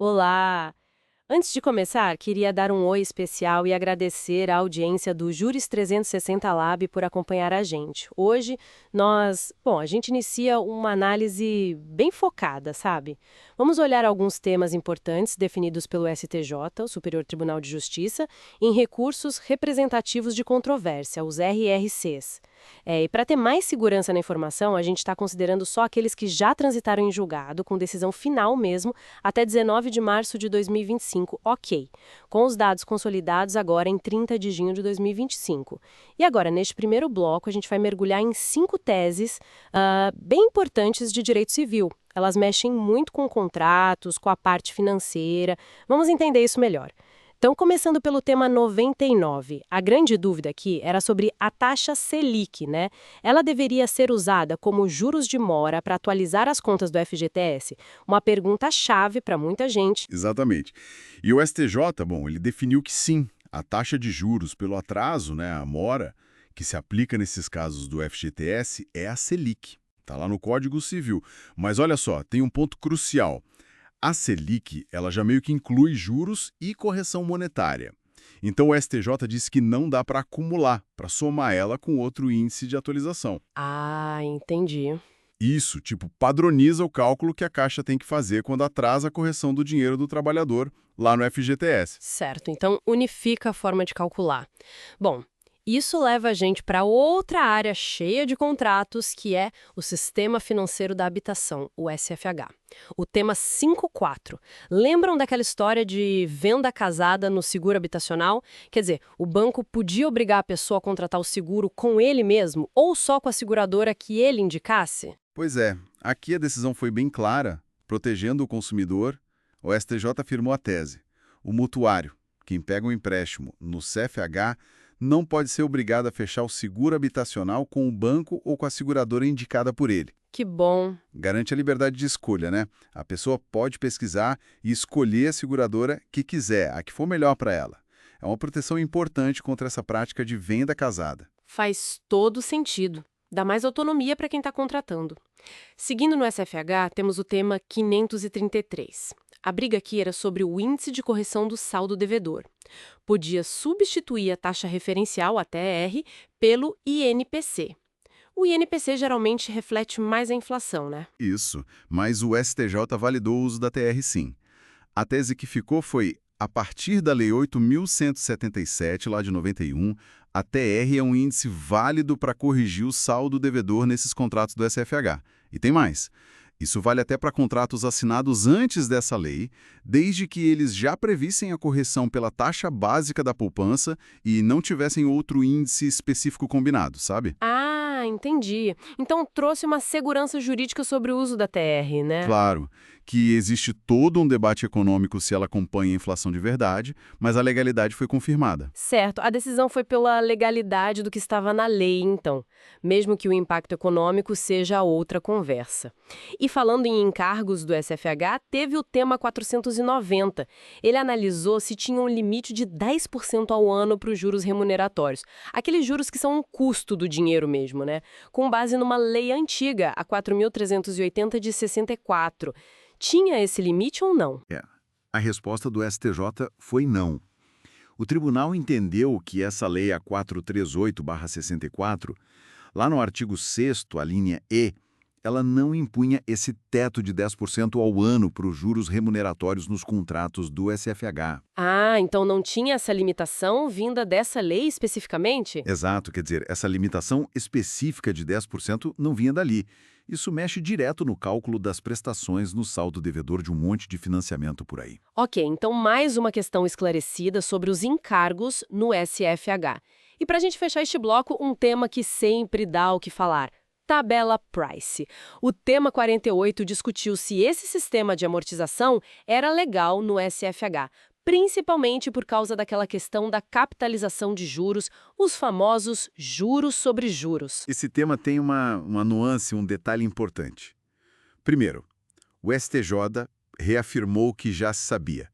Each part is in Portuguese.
Olá! Antes de começar, queria dar um oi especial e agradecer à audiência do Juris 360 Lab por acompanhar a gente. Hoje, a gente inicia uma análise bem focada, sabe? Vamos olhar alguns temas importantes definidos pelo STJ, o Superior Tribunal de Justiça, em recursos representativos de controvérsia, os RRCs. E para ter mais segurança na informação, a gente está considerando só aqueles que já transitaram em julgado, com decisão final mesmo, até 19 de março de 2025, ok. Com os dados consolidados agora em 30 de junho de 2025. E agora, neste primeiro bloco, a gente vai mergulhar em 5 teses bem importantes de direito civil. Elas mexem muito com contratos, com a parte financeira. Vamos entender isso melhor. Então, começando pelo tema 99, a grande dúvida aqui era sobre a taxa Selic, né? Ela deveria ser usada como juros de mora para atualizar as contas do FGTS? Uma pergunta-chave para muita gente. Exatamente. E o STJ, bom, ele definiu que sim, a taxa de juros pelo atraso, né, a mora, que se aplica nesses casos do FGTS é a Selic. Está lá no Código Civil. Mas olha só, tem um ponto crucial. A Selic, ela já meio que inclui juros e correção monetária. Então o STJ diz que não dá para acumular, para somar ela com outro índice de atualização. Ah, entendi. Isso, tipo, padroniza o cálculo que a Caixa tem que fazer quando atrasa a correção do dinheiro do trabalhador lá no FGTS. Certo, então unifica a forma de calcular. Bom, isso leva a gente para outra área cheia de contratos, que é o Sistema Financeiro da Habitação, o SFH. O tema 5.4. Lembram daquela história de venda casada no seguro habitacional? Quer dizer, o banco podia obrigar a pessoa a contratar o seguro com ele mesmo ou só com a seguradora que ele indicasse? Pois é, aqui a decisão foi bem clara, protegendo o consumidor. O STJ afirmou a tese. O mutuário, quem pega um empréstimo no CFH, não pode ser obrigado a fechar o seguro habitacional com o banco ou com a seguradora indicada por ele. Que bom. Garante a liberdade de escolha, né? A pessoa pode pesquisar e escolher a seguradora que quiser, a que for melhor para ela. É uma proteção importante contra essa prática de venda casada. Faz todo sentido. Dá mais autonomia para quem está contratando. Seguindo no SFH, temos o tema 533. A briga aqui era sobre o índice de correção do saldo devedor. Podia substituir a taxa referencial, a TR, pelo INPC. O INPC geralmente reflete mais a inflação, né? Isso, mas o STJ validou o uso da TR sim. A tese que ficou foi, a partir da Lei 8.177, lá de 91, a TR é um índice válido para corrigir o saldo devedor nesses contratos do SFH. E tem mais. Isso vale até para contratos assinados antes dessa lei, desde que eles já previssem a correção pela taxa básica da poupança e não tivessem outro índice específico combinado, sabe? Ah, entendi. Então trouxe uma segurança jurídica sobre o uso da TR, né? Claro que existe todo um debate econômico se ela acompanha a inflação de verdade, mas a legalidade foi confirmada. Certo, a decisão foi pela legalidade do que estava na lei, então, mesmo que o impacto econômico seja outra conversa. E falando em encargos do SFH, teve o tema 490. Ele analisou se tinha um limite de 10% ao ano para os juros remuneratórios. Aqueles juros que são um custo do dinheiro mesmo, né? Com base numa lei antiga, a 4.380 de 64. Tinha esse limite ou não? A resposta do STJ foi não. O tribunal entendeu que essa lei, a 438/64, lá no artigo 6º, a linha E, ela não impunha esse teto de 10% ao ano para os juros remuneratórios nos contratos do SFH. Ah, então não tinha essa limitação vinda dessa lei especificamente? Exato, quer dizer, essa limitação específica de 10% não vinha dali. Isso mexe direto no cálculo das prestações no saldo devedor de um monte de financiamento por aí. Ok, então mais uma questão esclarecida sobre os encargos no SFH. E para a gente fechar este bloco, um tema que sempre dá o que falar. Tabela Price. O tema 48 discutiu se esse sistema de amortização era legal no SFH, principalmente por causa daquela questão da capitalização de juros, os famosos juros sobre juros. Esse tema tem uma nuance, um detalhe importante. Primeiro, o STJ reafirmou o que já se sabia.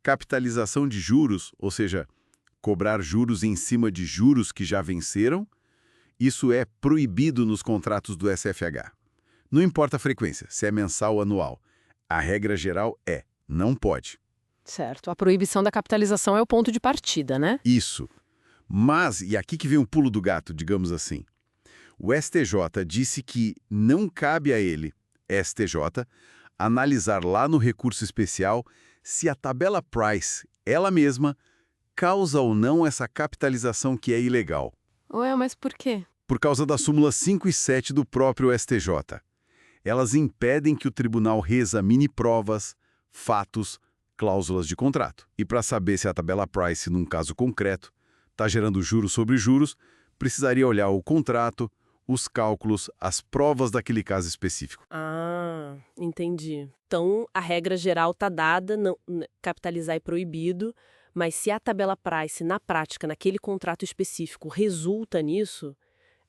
Capitalização de juros, ou seja, cobrar juros em cima de juros que já venceram, isso é proibido nos contratos do SFH. Não importa a frequência, se é mensal ou anual. A regra geral é Não pode. Certo. A proibição da capitalização é o ponto de partida, né? Isso. Mas, e aqui que vem o pulo do gato, digamos assim. O STJ disse que não cabe a ele, STJ, analisar lá no recurso especial se a tabela Price, ela mesma, causa ou não essa capitalização que é ilegal. Ué, mas por quê? Por causa da súmula 5 e 7 do próprio STJ. Elas impedem que o tribunal reexamine provas, fatos, cláusulas de contrato. E para saber se a tabela Price, num caso concreto, está gerando juros sobre juros, precisaria olhar o contrato, os cálculos, as provas daquele caso específico. Ah, entendi. Então, a regra geral está dada, não, capitalizar é proibido, mas se a tabela Price, na prática, naquele contrato específico, resulta nisso,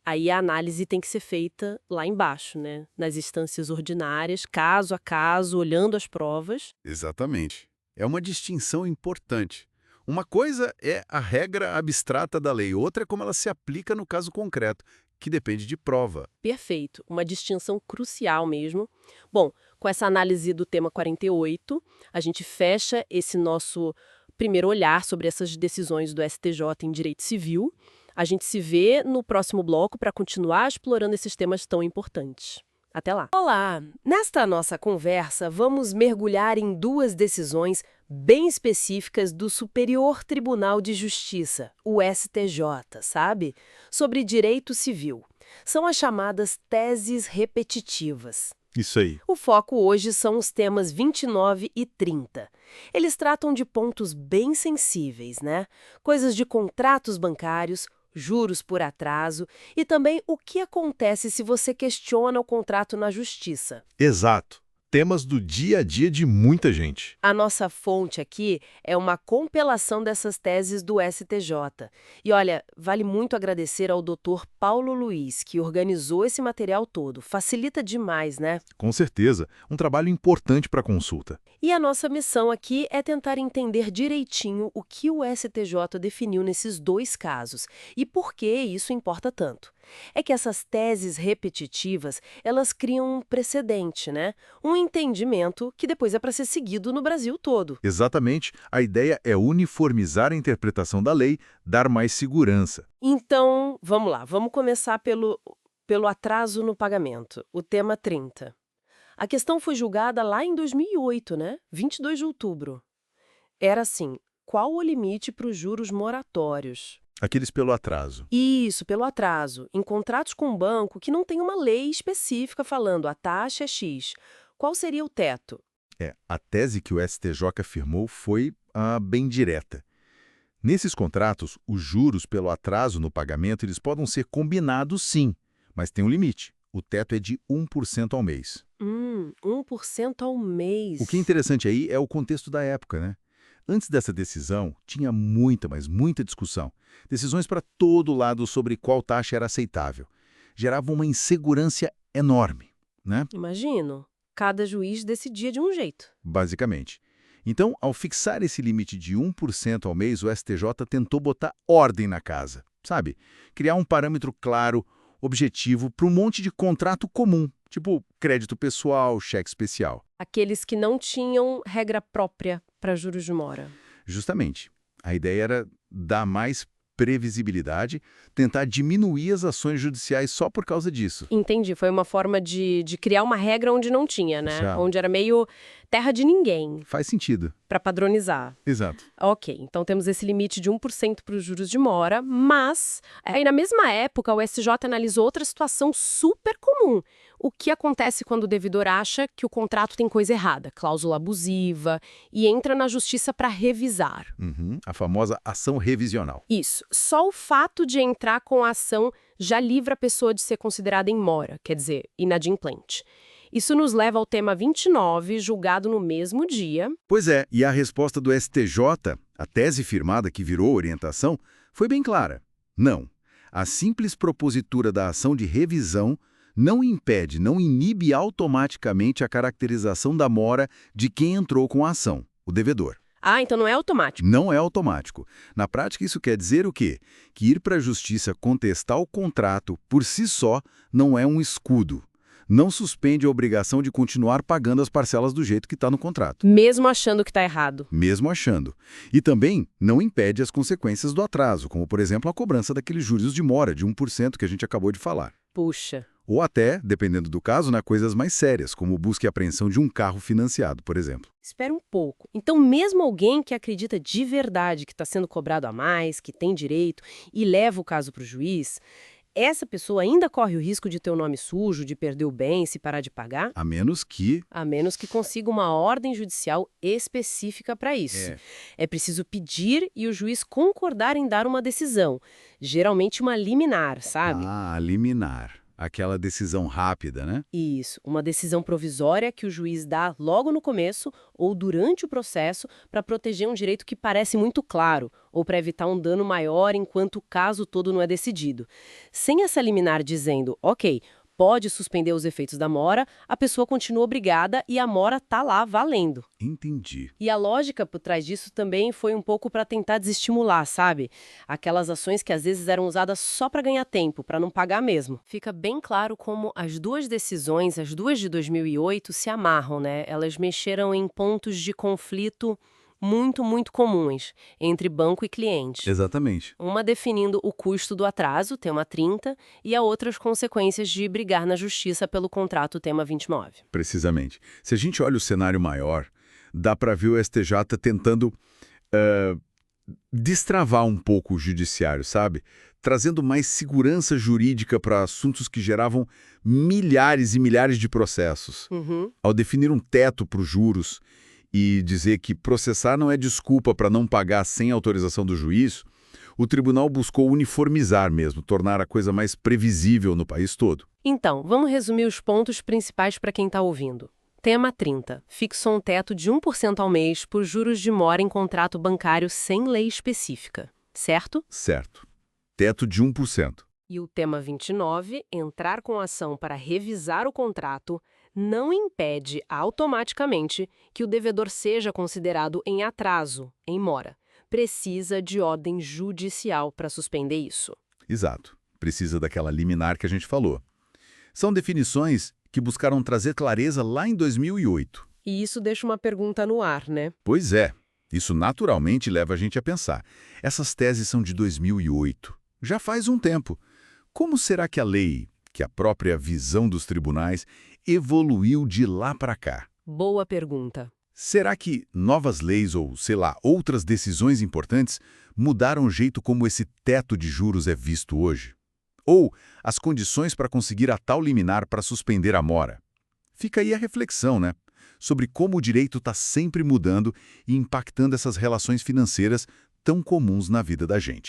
aí a análise tem que ser feita lá embaixo, né? Nas instâncias ordinárias, caso a caso, olhando as provas. Exatamente. É uma distinção importante. Uma coisa é a regra abstrata da lei, outra é como ela se aplica no caso concreto, que depende de prova. Perfeito, uma distinção crucial mesmo. Bom, com essa análise do tema 48, a gente fecha esse nosso primeiro olhar sobre essas decisões do STJ em direito civil. A gente se vê no próximo bloco para continuar explorando esses temas tão importantes. Até lá! Olá! Nesta nossa conversa, vamos mergulhar em duas decisões bem específicas do Superior Tribunal de Justiça, o STJ, sabe? Sobre direito civil. São as chamadas teses repetitivas. Isso aí. O foco hoje são os temas 29 e 30. Eles tratam de pontos bem sensíveis, né? Coisas de contratos bancários, juros por atraso e também o que acontece se você questiona o contrato na justiça. Exato. Temas do dia a dia de muita gente. A nossa fonte aqui é uma compilação dessas teses do STJ. E olha, vale muito agradecer ao Dr. Paulo Luiz, que organizou esse material todo. Facilita demais, né? Com certeza, um trabalho importante para a consulta. E a nossa missão aqui é tentar entender direitinho o que o STJ definiu nesses dois casos e por que isso importa tanto. É que essas teses repetitivas, elas criam um precedente, né? Um entendimento que depois é para ser seguido no Brasil todo. Exatamente, a ideia é uniformizar a interpretação da lei, dar mais segurança. Então, vamos lá, vamos começar pelo atraso no pagamento, o tema 30. A questão foi julgada lá em 2008, né? 22 de outubro. Era assim, qual o limite para os juros moratórios? Aqueles pelo atraso. Isso, pelo atraso, em contratos com o banco que não tem uma lei específica falando a taxa é X. Qual seria o teto? A tese que o STJ afirmou foi bem direta. Nesses contratos, os juros pelo atraso no pagamento eles podem ser combinados sim, mas tem um limite. O teto é de 1% ao mês. 1% ao mês. O que é interessante aí é o contexto da época, né? Antes dessa decisão, tinha muita, mas muita discussão. Decisões para todo lado sobre qual taxa era aceitável. Gerava uma insegurança enorme, né? Imagino. Cada juiz decidia de um jeito. Basicamente. Então, ao fixar esse limite de 1% ao mês, o STJ tentou botar ordem na casa, sabe? Criar um parâmetro claro, objetivo, para um monte de contrato comum, tipo crédito pessoal, cheque especial. Aqueles que não tinham regra própria para juros de mora. Justamente. A ideia era dar mais previsibilidade, tentar diminuir as ações judiciais só por causa disso. Entendi. Foi uma forma de criar uma regra onde não tinha, né? Já. Onde era meio terra de ninguém, Faz sentido. para padronizar. Exato. Ok, então temos esse limite de 1% para os juros de mora, mas aí na mesma época o STJ analisou outra situação super comum. O que acontece quando o devedor acha que o contrato tem coisa errada, cláusula abusiva, e entra na justiça para revisar. A famosa ação revisional. Isso. Só o fato de entrar com a ação já livra a pessoa de ser considerada em mora, quer dizer, inadimplente. Isso nos leva ao tema 29, julgado no mesmo dia. Pois é, e a resposta do STJ, a tese firmada que virou orientação, foi bem clara. Não. A simples propositura da ação de revisão não impede, não inibe automaticamente a caracterização da mora de quem entrou com a ação, o devedor. Ah, então não é automático. Não é automático. Na prática, isso quer dizer o quê? Que ir para a justiça contestar o contrato, por si só, não é um escudo. não suspende a obrigação de continuar pagando as parcelas do jeito que está no contrato. Mesmo achando que está errado. Mesmo achando. E também não impede as consequências do atraso, como, por exemplo, a cobrança daqueles juros de mora de 1% que a gente acabou de falar. Puxa. Ou até, dependendo do caso, coisas mais sérias, como busca e apreensão de um carro financiado, por exemplo. Espera um pouco. Então, mesmo alguém que acredita de verdade que está sendo cobrado a mais, que tem direito, e leva o caso para o juiz, essa pessoa ainda corre o risco de ter o nome sujo, de perder o bem se parar de pagar? A menos que... A menos que consiga uma ordem judicial específica para isso. É preciso pedir e o juiz concordar em dar uma decisão. Geralmente uma liminar, sabe? Ah, liminar. Aquela decisão rápida, né? Isso, uma decisão provisória que o juiz dá logo no começo ou durante o processo para proteger um direito que parece muito claro ou para evitar um dano maior enquanto o caso todo não é decidido. Sem essa liminar dizendo, ok, pode suspender os efeitos da mora, a pessoa continua obrigada e a mora tá lá valendo. Entendi. E a lógica por trás disso também foi um pouco para tentar desestimular, sabe? Aquelas ações que às vezes eram usadas só para ganhar tempo, para não pagar mesmo. Fica bem claro como as duas decisões, as duas de 2008, se amarram, né? Elas mexeram em pontos de conflito muito comuns entre banco e cliente. Exatamente. Uma definindo o custo do atraso, tema 30, e a outra as consequências de brigar na justiça pelo contrato, tema 29. Precisamente. Se a gente olha o cenário maior, dá para ver o STJ tentando destravar um pouco o judiciário, sabe? Trazendo mais segurança jurídica para assuntos que geravam milhares e milhares de processos. Ao definir um teto para os juros e dizer que processar não é desculpa para não pagar sem autorização do juiz, o tribunal buscou uniformizar mesmo, tornar a coisa mais previsível no país todo. Então, vamos resumir os pontos principais para quem está ouvindo. Tema 30. Fixou um teto de 1% ao mês por juros de mora em contrato bancário sem lei específica. Certo? Certo. Teto de 1%. E o tema 29, entrar com ação para revisar o contrato, não impede automaticamente que o devedor seja considerado em atraso, em mora. Precisa de ordem judicial para suspender isso. Exato. Precisa daquela liminar que a gente falou. São definições que buscaram trazer clareza lá em 2008. E isso deixa uma pergunta no ar, né? Pois é. Isso naturalmente leva a gente a pensar. Essas teses são de 2008. Já faz um tempo. Como será que a lei, que a própria visão dos tribunais, evoluiu de lá para cá? Boa pergunta. Será que novas leis ou, sei lá, outras decisões importantes mudaram o jeito como esse teto de juros é visto hoje? Ou as condições para conseguir a tal liminar para suspender a mora? Fica aí a reflexão, né? Sobre como o direito está sempre mudando e impactando essas relações financeiras tão comuns na vida da gente.